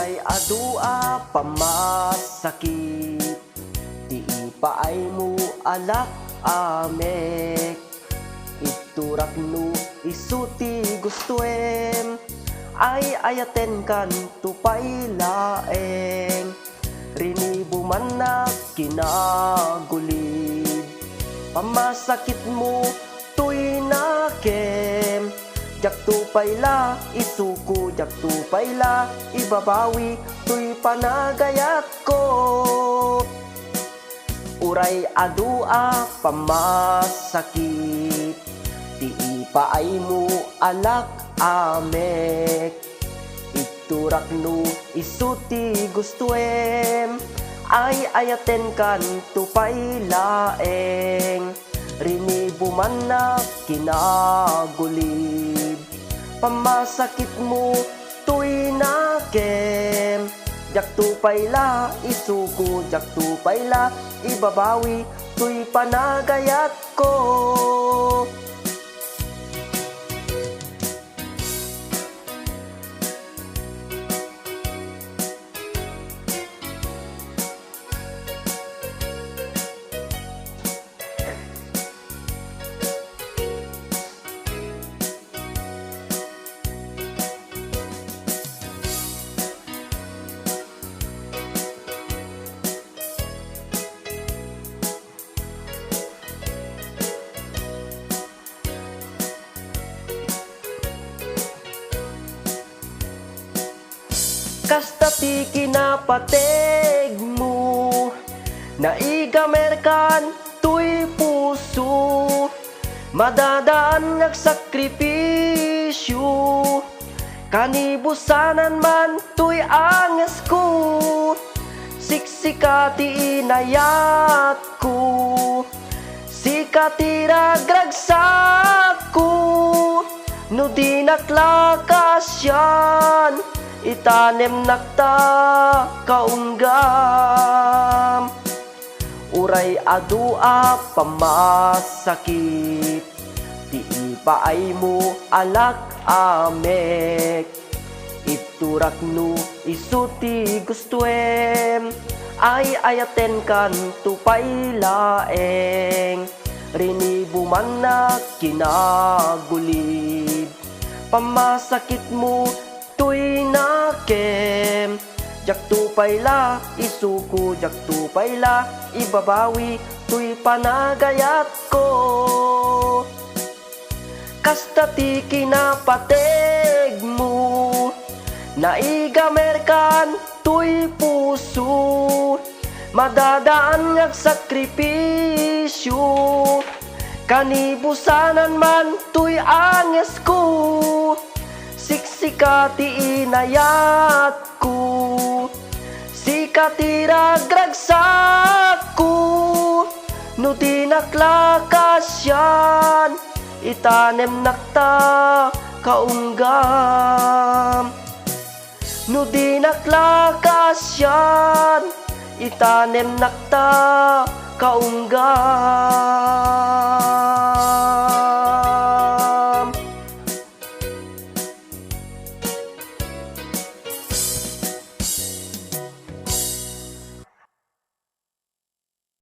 Uray adua pamasakit, di paay mo alak amek. Iturak no isuti gustuem, ay ayaten kan tupay laeng. Rinibo man na kinagulid, pamasakit mo tuy nakem. Jak tupay la isuko, jak tupay la ibabawi, tuy panagayat ko. Uray adua pamasakit, di paay mo alak amek. Iturak no isuti gustuem, ay ayaten kan tupay laeng. Rinibo man na kinagulid, pamasakit mo tuy nakem. Jak tupay la isuko, jak tupay la ibabawi, tuy panagayat ko. Kasta ti kinapateg mo, naigamerkan tuy puso. Madadaan nagsakripisyo, kanibusanan man tuy anges ko. Siksika ti inayat ko, sika ti ragragsak ko. No di naklakas yan, itanem nakta kaunggam. Uray adua pamasakit, di paay mo alak amek. Iturak no isuti gustuem, ay ayaten kan tupay laeng. Rinibo man na kinagulid, pamasakit mo tuy nakem. Jak tupay la isuko, jak tupay la ibabawi, tuy panagayat ko. Kasta ti kinapateg mo, naigamerkan tuy puso. Madadaan ngag sakripisyo, kanibusanan man tuy anges ko. Siksika ti inayat ko, sika ti ragragsak ko. No di naklakas yan, itanem nakta kaunggam. No di naklakas yan, itanem nakta kaunggam.